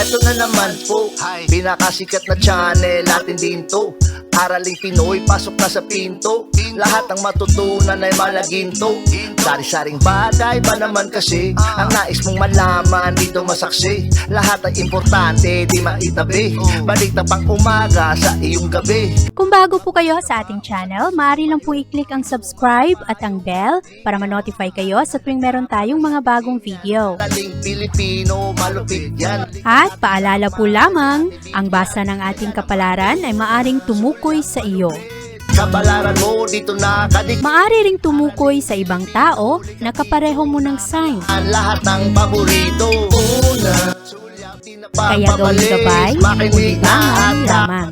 Eto na naman po, pinakasikat na channel natin din to. Araling Pinoy, pasok na sa pinto. Lahat ng matutunan ay malaginto. Sari-saring bagay ba naman kasi ang nais mong malaman dito masaksi. Lahat ay importante, di maitabi. Balik na pang umaga sa iyong gabi. Kung bago po kayo sa ating channel, maaari lang po i-click ang subscribe at ang bell para ma-notify kayo sa tuwing meron tayong mga bagong video. Taling Pilipino, malupit yan. At paalala po lamang, ang basa ng ating kapalaran ay maaring tumukoy sa iyo. Kapalaran mo dito nakadik. Maaari ring tumukoy sa ibang tao na kapareho mo ng sign. Lahat ng paborito. Una, Kaya gawing gabay, ulitangan lamang.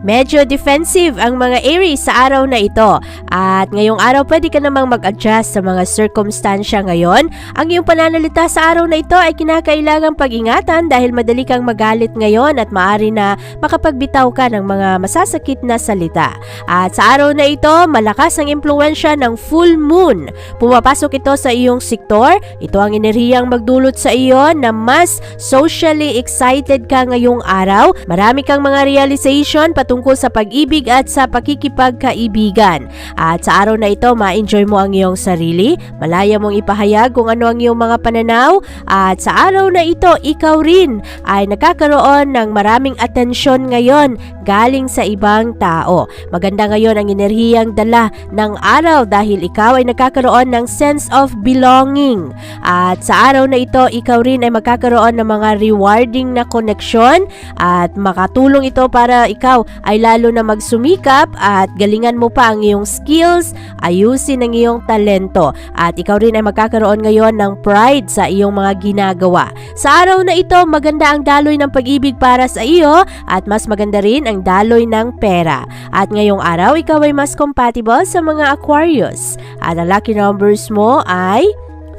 Medyo defensive ang mga Aries sa araw na ito. At ngayong araw pwede ka namang mag-adjust sa mga circumstansya ngayon. Ang iyong pananalita sa araw na ito ay kinakailangang pag-ingatan dahil madali kang magalit ngayon at maaari na makapagbitaw ka ng mga masasakit na salita. At sa araw na ito, malakas ang impluensya ng full moon. Pumapasok ito sa iyong sektor. Ito ang enerhiyang magdulot sa iyo na mas socially excited ka ngayong araw. Marami kang mga realization tungkol sa pag-ibig at sa pakikipagkaibigan. At sa araw na ito, ma-enjoy mo ang iyong sarili, malaya mong ipahayag kung ano ang iyong mga pananaw, at sa araw na ito, ikaw rin ay nakakaroon ng maraming atensyon ngayon galing sa ibang tao. Maganda ngayon ang enerhiyang dala ng araw dahil ikaw ay nakakaroon ng sense of belonging. At sa araw na ito, ikaw rin ay magkakaroon ng mga rewarding na koneksyon at makatulong ito para ikaw ay lalo na magsumikap at galingan mo pa ang iyong skills, ayusin ang iyong talento. At ikaw rin ay magkakaroon ngayon ng pride sa iyong mga ginagawa. Sa araw na ito, maganda ang daloy ng pag-ibig para sa iyo at mas maganda rin ang daloy ng pera. At ngayong araw, ikaw ay mas compatible sa mga Aquarius. At ang lucky numbers mo ay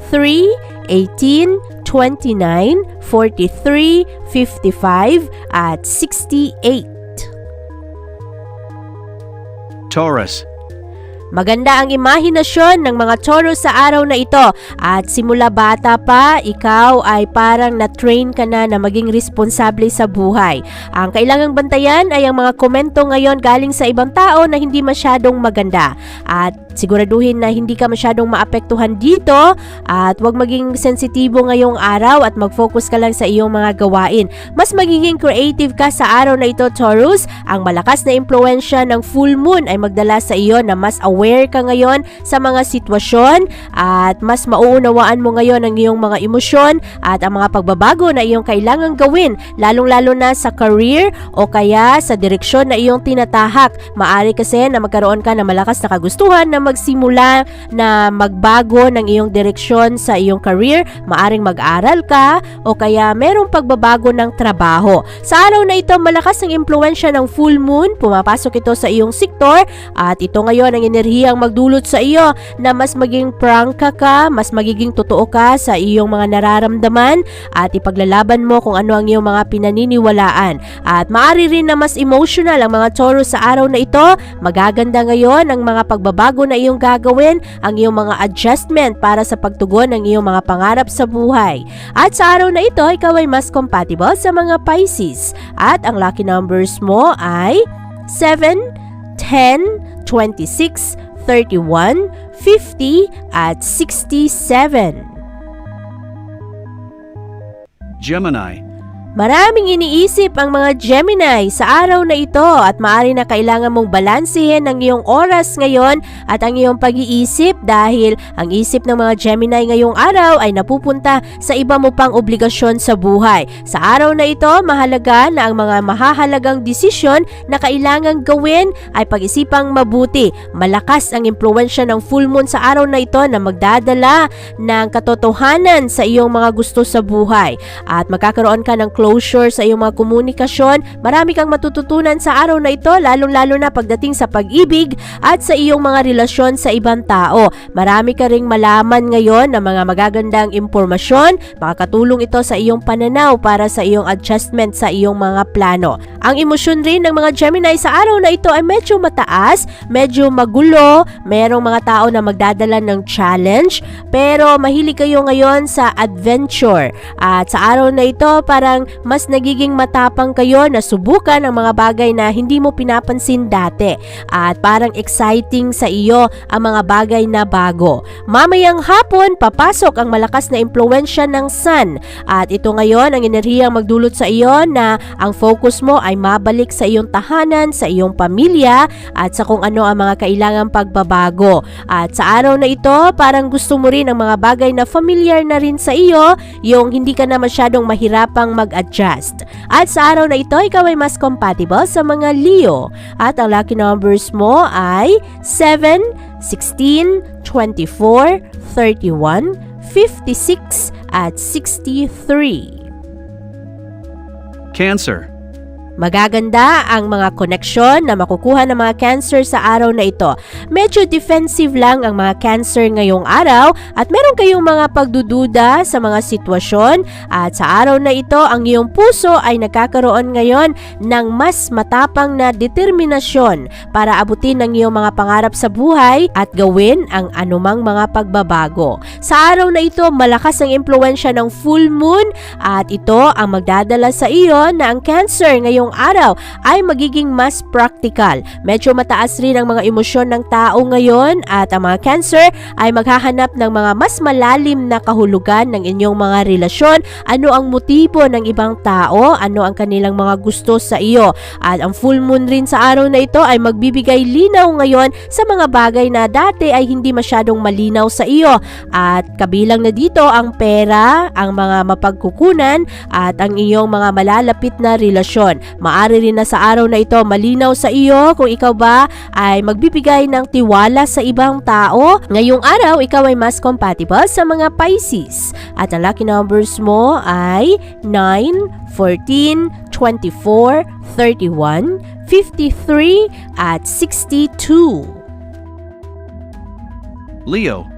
3, 18, 29, 43, 55 at 68. Taurus. Maganda ang imahinasyon ng mga Taurus sa araw na ito at simula bata pa, ikaw ay parang na-train ka na maging responsable sa buhay. Ang kailangang bantayan ay ang mga komento ngayon galing sa ibang tao na hindi masyadong maganda at siguraduhin na hindi ka masyadong maapektuhan dito at huwag maging sensitibo ngayong araw at mag-focus ka lang sa iyong mga gawain. Mas magiging creative ka sa araw na ito, Taurus. Ang malakas na impluensya ng full moon ay magdala sa iyo na mas aware ka ngayon sa mga sitwasyon at mas mauunawaan mo ngayon ang iyong mga emosyon at ang mga pagbabago na iyong kailangang gawin, lalong-lalo na sa career o kaya sa direksyon na iyong tinatahak. Maaari kasi na magkaroon ka ng malakas na kagustuhan na magsimula na magbago ng iyong direksyon sa iyong career. Maaring mag-aral ka o kaya merong pagbabago ng trabaho. Sa araw na ito, malakas ang impluensya ng full moon. Pumapasok ito sa iyong sektor at ito ngayon ang enerhiyang magdulot sa iyo na mas maging prangka ka, mas magiging totoo ka sa iyong mga nararamdaman at ipaglalaban mo kung ano ang iyong mga pinaniniwalaan. At maaari rin na mas emotional ang mga Taurus sa araw na ito. Magaganda ngayon ang mga pagbabago na iyong gagawin, ang iyong mga adjustment para sa pagtugon ng iyong mga pangarap sa buhay. At sa araw na ito, ikaw ay mas compatible sa mga Pisces. At ang lucky numbers mo ay 7, 10, 26, 31, 50 at 67. Gemini. Maraming iniisip ang mga Gemini sa araw na ito at maaari na kailangan mong balansehin ang iyong oras ngayon at ang iyong pag-iisip dahil ang isip ng mga Gemini ngayong araw ay napupunta sa iba mo pang obligasyon sa buhay. Sa araw na ito, mahalaga na ang mga mahahalagang desisyon na kailangang gawin ay pag-isipang mabuti. Malakas ang impluensya ng full moon sa araw na ito na magdadala ng katotohanan sa iyong mga gusto sa buhay at magkakaroon ka ng closure sa iyong mga komunikasyon. Marami kang matututunan sa araw na ito, lalong-lalo na pagdating sa pag-ibig at sa iyong mga relasyon sa ibang tao. Marami ka ring malaman ngayon ng mga magagandang impormasyon. Makakatulong ito sa iyong pananaw para sa iyong adjustment sa iyong mga plano. Ang emosyon rin ng mga Gemini sa araw na ito ay medyo mataas, medyo magulo, merong mga tao na magdadala ng challenge, pero mahilig kayo ngayon sa adventure. At sa araw na ito, parang mas nagiging matapang kayo na subukan ang mga bagay na hindi mo pinapansin dati. At parang exciting sa iyo ang mga bagay na bago. Mamayang hapon, papasok ang malakas na impluwensya ng Sun. At ito ngayon ang enerhiyang magdulot sa iyo na ang focus mo ay mabalik sa iyong tahanan, sa iyong pamilya, at sa kung ano ang mga kailangang pagbabago. At sa araw na ito, parang gusto mo rin ang mga bagay na familiar na rin sa iyo, yung hindi ka na masyadong mahirapang mag-adjust. At sa araw na ito, ikaw ay mas compatible sa mga Leo. At ang lucky numbers mo ay 7, 16, 24, 31, 56, at 63. Cancer. Magaganda ang mga koneksyon na makukuha ng mga Cancer sa araw na ito. Medyo defensive lang ang mga Cancer ngayong araw at meron kayong mga pagdududa sa mga sitwasyon, at sa araw na ito ang iyong puso ay nagkakaroon ngayon ng mas matapang na determinasyon para abutin ang iyong mga pangarap sa buhay at gawin ang anumang mga pagbabago. Sa araw na ito, malakas ang impluwensya ng full moon at ito ang magdadala sa iyo na ang Cancer ngayong araw ay magiging mas practical. Medyo mataas rin ang mga emosyon ng tao ngayon at ang mga Cancer ay maghahanap ng mga mas malalim na kahulugan ng inyong mga relasyon. Ano ang motibo ng ibang tao? Ano ang kanilang mga gusto sa iyo? At ang full moon rin sa araw na ito ay magbibigay linaw ngayon sa mga bagay na dati ay hindi masyadong malinaw sa iyo. At kabilang na dito ang pera, ang mga mapagkukunan at ang iyong mga malalapit na relasyon. Maari rin na sa araw na ito malinaw sa iyo kung ikaw ba ay magbibigay ng tiwala sa ibang tao. Ngayong araw, ikaw ay mas compatible sa mga Pisces. At ang lucky numbers mo ay 9, 14, 24, 31, 53, at 62. Leo.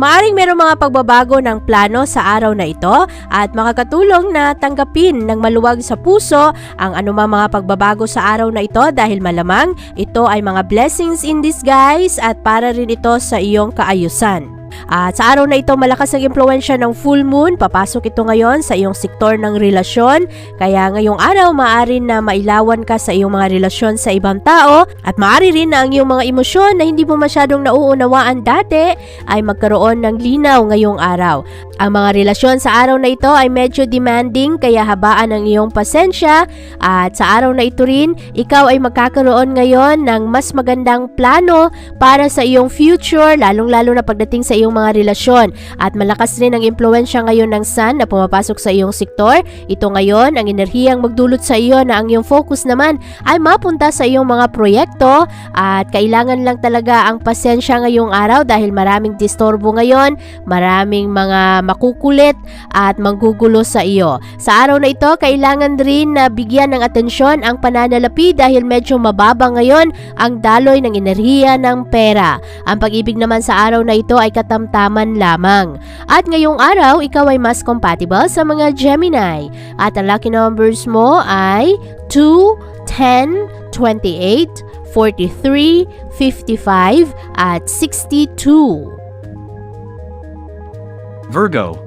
Maaring merong mga pagbabago ng plano sa araw na ito at makakatulong na tanggapin ng maluwag sa puso ang anumang mga pagbabago sa araw na ito dahil malamang ito ay mga blessings in disguise at para rin ito sa iyong kaayusan. At sa araw na ito, malakas ang impluwensya ng full moon. Papasok ito ngayon sa iyong sektor ng relasyon. Kaya ngayong araw, maaari na mailawan ka sa iyong mga relasyon sa ibang tao. At maaari rin na ang iyong mga emosyon na hindi mo masyadong nauunawaan dati ay magkaroon ng linaw ngayong araw. Ang mga relasyon sa araw na ito ay medyo demanding, kaya habaan ang iyong pasensya. At sa araw na ito rin, ikaw ay magkakaroon ngayon ng mas magandang plano para sa iyong future, lalong-lalo na pagdating sa iyong mga relasyon. At malakas rin ang impluwensya ngayon ng Sun na pumapasok sa iyong sektor. Ito ngayon ang enerhiyang magdulot sa iyo na ang iyong focus naman ay mapunta sa iyong mga proyekto at kailangan lang talaga ang pasensya ngayong araw dahil maraming disturbo ngayon, maraming mga makukulit at manggugulo sa iyo. Sa araw na ito, kailangan rin na bigyan ng atensyon ang pananalapi dahil medyo mababa ngayon ang daloy ng enerhiya ng pera. Ang pag-ibig naman sa araw na ito ay katamtaman lamang. At ngayong araw, ikaw ay mas compatible sa mga Gemini. At ang lucky numbers mo ay 2, 10, 28, 43, 55, at 62. Virgo.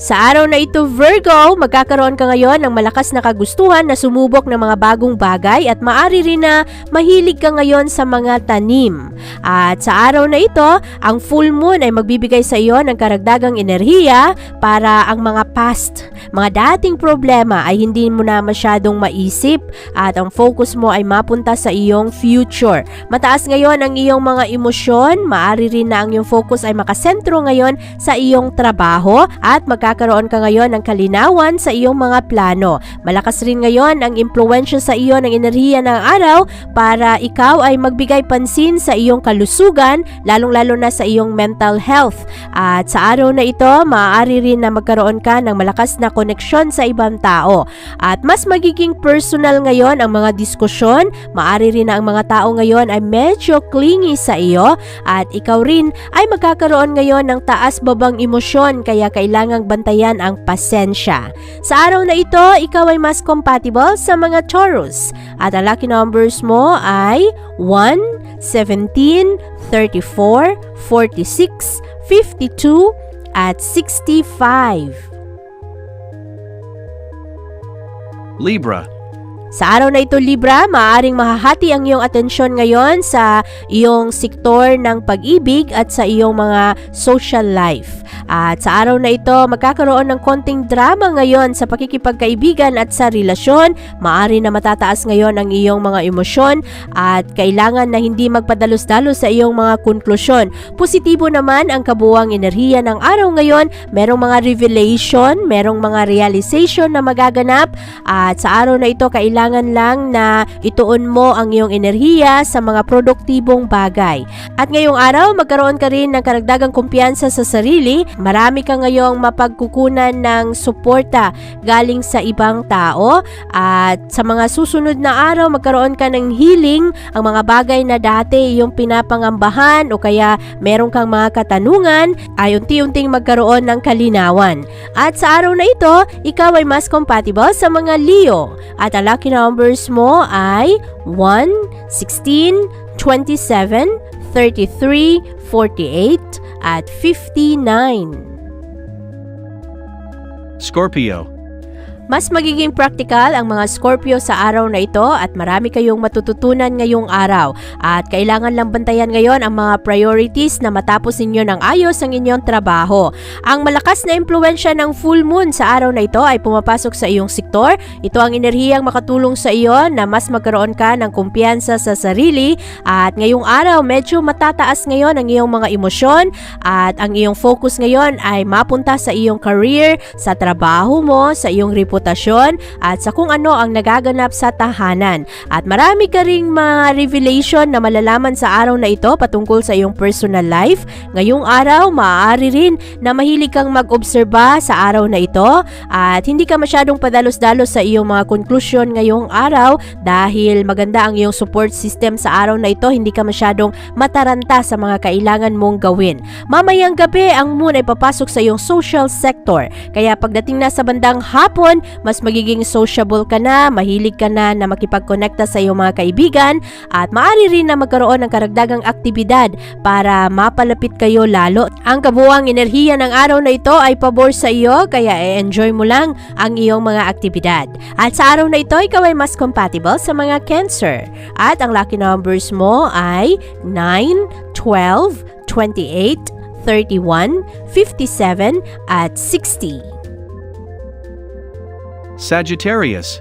Sa araw na ito, Virgo, magkakaroon ka ngayon ng malakas na kagustuhan na sumubok ng mga bagong bagay at maaari rin na mahilig ka ngayon sa mga tanim. At sa araw na ito, ang full moon ay magbibigay sa iyo ng karagdagang enerhiya para ang mga past, mga dating problema ay hindi mo na masyadong maisip at ang focus mo ay mapunta sa iyong future. Mataas ngayon ang iyong mga emosyon, maaari rin na ang iyong focus ay makasentro ngayon sa iyong trabaho at magkakaroon magkakaroon ka ngayon ng kalinawan sa iyong mga plano. Malakas rin ngayon ang impluwensya sa iyo ng enerhiya ng araw para ikaw ay magbigay pansin sa iyong kalusugan, lalong-lalo na sa iyong mental health. At sa araw na ito, maaari rin na magkaroon ka ng malakas na koneksyon sa ibang tao. At mas magiging personal ngayon ang mga diskusyon. Maaari rin na ang mga tao ngayon ay medyo clingy sa iyo at ikaw rin ay magkakaroon ngayon ng taas-babang emosyon kaya kailangang bantayan ang pasensya. Sa araw na ito, ikaw ay mas compatible sa mga Taurus at ang lucky numbers mo ay 1, 17, 34, 46, 52 at 65. Libra. Sa araw na ito, Libra, maaaring mahahati ang iyong atensyon ngayon sa iyong sektor ng pag-ibig at sa iyong mga social life. At sa araw na ito, magkakaroon ng konting drama ngayon sa pakikipagkaibigan at sa relasyon. Maaari na matataas ngayon ang iyong mga emosyon at kailangan na hindi magpadalos-dalos sa iyong mga konklusyon. Positibo naman ang kabuuang enerhiya ng araw ngayon. Merong mga revelation, merong mga realization na magaganap at sa araw na ito, kailangan lang na ituon mo ang iyong enerhiya sa mga produktibong bagay. At ngayong araw, magkaroon ka rin ng karagdagang kumpiyansa sa sarili. Marami ka ngayong mapagkukunan ng suporta galing sa ibang tao. At sa mga susunod na araw, magkaroon ka ng healing. Ang mga bagay na dati yung pinapangambahan o kaya meron kang mga katanungan ay unti-unting magkaroon ng kalinawan. At sa araw na ito, ikaw ay mas compatible sa mga Leo. At ang lucky numbers mo ay 1, 16, 27, 33, 48 at 59. Scorpio. Mas magiging practical ang mga Scorpio sa araw na ito at marami kayong matututunan ngayong araw. At kailangan lang bantayan ngayon ang mga priorities na matapos ninyo ng ayos ang inyong trabaho. Ang malakas na impluwensya ng full moon sa araw na ito ay pumapasok sa iyong sektor. Ito ang enerhiyang makatulong sa iyo na mas magkaroon ka ng kumpiyansa sa sarili. At ngayong araw, medyo matataas ngayon ang iyong mga emosyon at ang iyong focus ngayon ay mapunta sa iyong career, sa trabaho mo, sa iyong reputasyon at sa kung ano ang nagaganap sa tahanan. At marami ka ring mga revelation na malalaman sa araw na ito patungkol sa iyong personal life. Ngayong araw, maaari rin na mahilig kang mag-obserba sa araw na ito at hindi ka masyadong padalos-dalos sa iyong mga conclusion ngayong araw dahil maganda ang iyong support system sa araw na ito. Hindi ka masyadong mataranta sa mga kailangan mong gawin. Mamayang gabi, ang moon ay papasok sa iyong social sector. Kaya pagdating na sa bandang hapon, mas magiging sociable ka na, mahilig ka na makipagkonekta sa iyong mga kaibigan at maaari rin na magkaroon ng karagdagang aktibidad para mapalapit kayo lalo. Ang kabuuang enerhiya ng araw na ito ay pabor sa iyo kaya i-enjoy mo lang ang iyong mga aktibidad. At sa araw na ito, ikaw ay mas compatible sa mga Cancer. At ang lucky numbers mo ay 9, 12, 28, 31, 57 at 60. Sagittarius.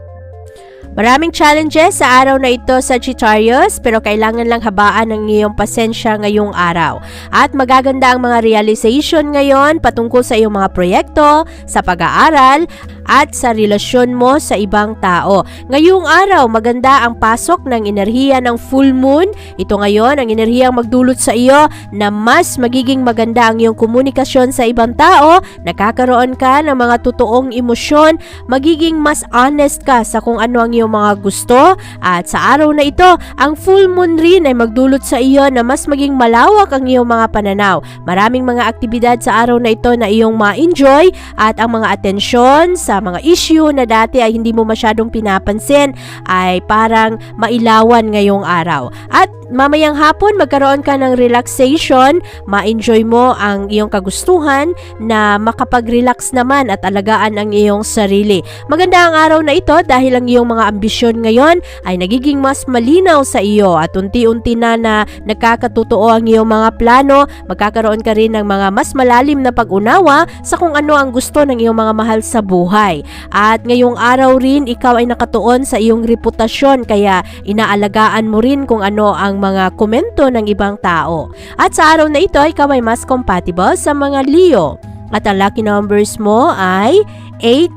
Maraming challenges sa araw na ito, Sagittarius, pero kailangan lang habaan ng iyong pasensya ngayong araw. At magaganda ang mga realization ngayon patungkol sa iyong mga proyekto, sa pag-aaral, at sa relasyon mo sa ibang tao. Ngayong araw, maganda ang pasok ng enerhiya ng full moon. Ito ngayon ang enerhiyang magdulot sa iyo na mas magiging maganda ang iyong komunikasyon sa ibang tao, nakakaroon ka ng mga totoong emosyon, magiging mas honest ka sa kung ano ang iyong mga gusto. At sa araw na ito, ang full moon rin ay magdulot sa iyo na mas maging malawak ang iyong mga pananaw. Maraming mga aktibidad sa araw na ito na iyong ma-enjoy at ang mga atensyon sa mga issue na dati ay hindi mo masyadong pinapansin ay parang mailawan ngayong araw. At mamayang hapon, magkaroon ka ng relaxation, ma-enjoy mo ang iyong kagustuhan na makapag-relax naman at alagaan ang iyong sarili. Maganda ang araw na ito dahil ang iyong mga ambisyon ngayon ay nagiging mas malinaw sa iyo at unti-unti na nagkakatotoo ang iyong mga plano. Magkakaroon ka rin ng mga mas malalim na pag-unawa sa kung ano ang gusto ng iyong mga mahal sa buhay. At ngayong araw rin, ikaw ay nakatuon sa iyong reputasyon kaya inaalagaan mo rin kung ano ang mga komento ng ibang tao. At sa araw na ito, ikaw ay mas compatible sa mga Leo. At ang lucky numbers mo ay 8,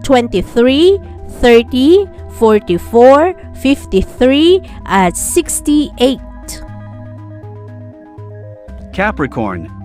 23, 30, 44, 53, at 68. Capricorn.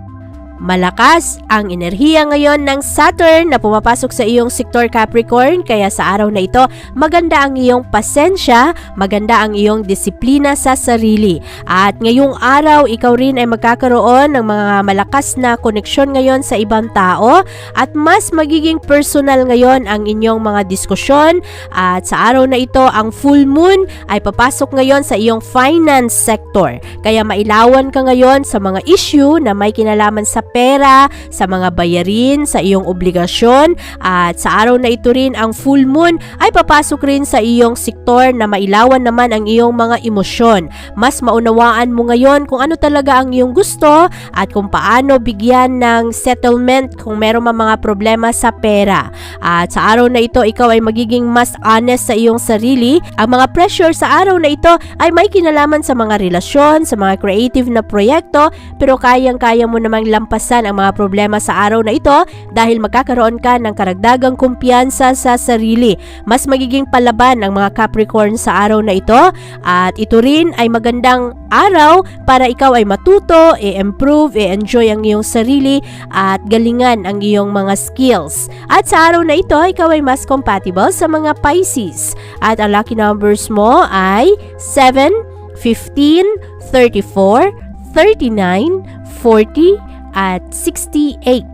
Malakas ang enerhiya ngayon ng Saturn na pumapasok sa iyong sektor Capricorn, kaya sa araw na ito maganda ang iyong pasensya, maganda ang iyong disiplina sa sarili. At ngayong araw ikaw rin ay magkakaroon ng mga malakas na koneksyon ngayon sa ibang tao at mas magiging personal ngayon ang inyong mga diskusyon. At sa araw na ito ang full moon ay papasok ngayon sa iyong finance sector, kaya mailawan ka ngayon sa mga issue na may kinalaman sa pera, sa mga bayarin, sa iyong obligasyon. At sa araw na ito rin ang full moon ay papasok rin sa iyong sektor na mailawan naman ang iyong mga emosyon. Mas maunawaan mo ngayon kung ano talaga ang iyong gusto at kung paano bigyan ng settlement kung meron mang mga problema sa pera. At sa araw na ito ikaw ay magiging mas honest sa iyong sarili. Ang mga pressure sa araw na ito ay may kinalaman sa mga relasyon, sa mga creative na proyekto, pero kayang-kaya mo namang lampasan ang mga problema sa araw na ito dahil magkakaroon ka ng karagdagang kumpiyansa sa sarili. Mas magiging palaban ang mga Capricorn sa araw na ito at ito rin ay magandang araw para ikaw ay matuto, i-improve, i-enjoy ang iyong sarili at galingan ang iyong mga skills. At sa araw na ito, ikaw ay mas compatible sa mga Pisces. At ang lucky numbers mo ay 7, 15, 34, 39, 40, at 68.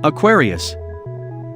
Aquarius.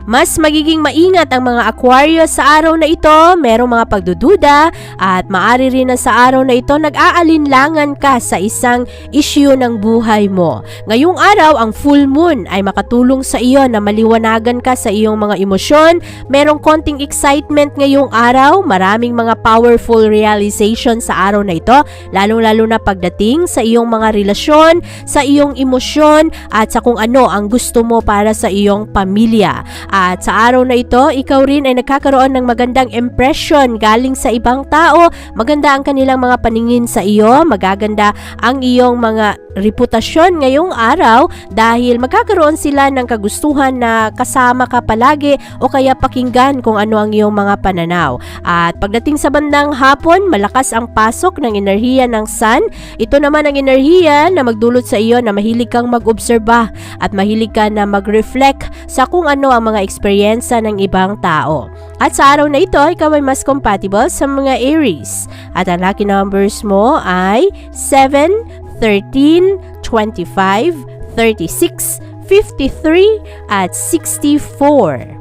Mas magiging maingat ang mga Aquarius sa araw na ito, merong mga pagdududa at maaari rin na sa araw na ito nag-aalinlangan ka sa isang issue ng buhay mo. Ngayong araw, ang full moon ay makatulong sa iyo na maliwanagan ka sa iyong mga emosyon. Merong konting excitement ngayong araw, maraming mga powerful realization sa araw na ito, lalong-lalo na pagdating sa iyong mga relasyon, sa iyong emosyon at sa kung ano ang gusto mo para sa iyong pamilya. At sa araw na ito, ikaw rin ay nagkakaroon ng magandang impression galing sa ibang tao. Maganda ang kanilang mga paningin sa iyo, magaganda ang iyong mga reputasyon ngayong araw dahil magkakaroon sila ng kagustuhan na kasama ka palagi o kaya pakinggan kung ano ang iyong mga pananaw. At pagdating sa bandang hapon, malakas ang pasok ng enerhiya ng Sun. Ito naman ang enerhiya na magdulot sa iyo na mahilig kang mag-obserba at mahilig ka na mag-reflect sa kung ano ang mga eksperyensa ng ibang tao. At sa araw na ito, ikaw ay mas compatible sa mga Aries. At ang lucky numbers mo ay 7, 13, 25, 36, 53, at 64.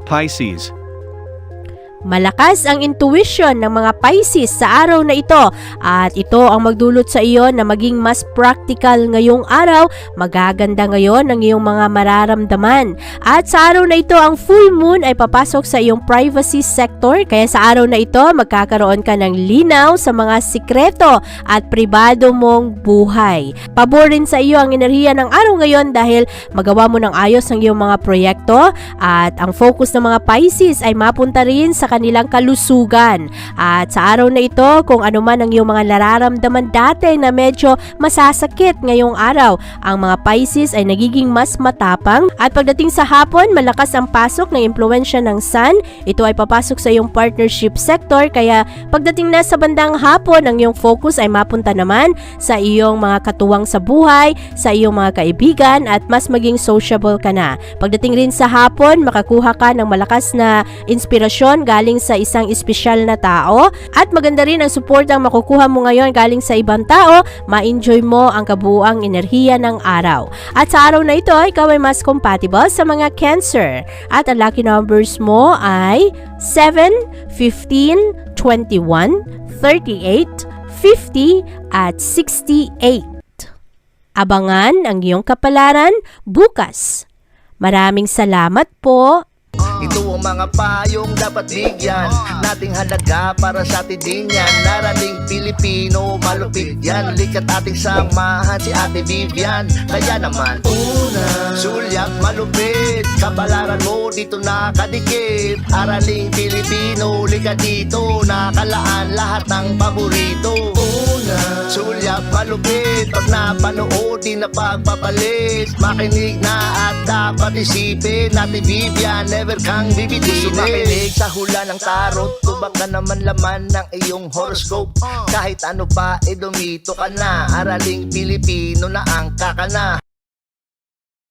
Pisces. Malakas ang intuition ng mga Pisces sa araw na ito at ito ang magdulot sa iyo na maging mas practical ngayong araw. Magaganda ngayon ang iyong mga mararamdaman. At sa araw na ito, ang full moon ay papasok sa iyong privacy sector, kaya sa araw na ito magkakaroon ka ng linaw sa mga sikreto at pribado mong buhay. Pabor rin sa iyo ang enerhiya ng araw ngayon dahil magawa mo ng ayos ang iyong mga proyekto at ang focus ng mga Pisces ay mapunta rin sa kanilang kalusugan. At sa araw na ito, kung ano man ang iyong mga nararamdaman dati na medyo masasakit ngayong araw, ang mga Pisces ay nagiging mas matapang at pagdating sa hapon, malakas ang pasok ng impluwensya ng Sun. Ito ay papasok sa iyong partnership sector, kaya pagdating na sa bandang hapon, ang iyong focus ay mapunta naman sa iyong mga katuwang sa buhay, sa iyong mga kaibigan at mas maging sociable ka na. Pagdating rin sa hapon, makakuha ka ng malakas na inspirasyon galing sa isang espesyal na tao at maganda rin ang support ang makukuha mo ngayon galing sa ibang tao. Ma-enjoy mo ang kabuuang enerhiya ng araw. At sa araw na ito, ikaw ay mas compatible sa mga Cancer. At ang lucky numbers mo ay 7, 15, 21, 38, 50 at 68. Abangan ang iyong kapalaran bukas. Maraming salamat po. Ito ang mga payong dapat bigyan nating halaga para sa atin din yan. Narating Pilipino, malupit yan. Likat ating samahan si Ate Vivian. Kaya naman, una, sulyak malupit, kabalaran mo dito nakadikit. Araling Pilipino, likat dito, nakalaan lahat ng paborito. Una, sulyak malupit, Ngunit pag napanood, di na pagpapalit. Makinig na at dapat isipin na Biblia never kang bibitinin. Gusto makinig sa hula ng tarot, tubak ka naman laman ng iyong horoscope. Kahit ano pa, dumito ka na. Araling Pilipino na ang kakana.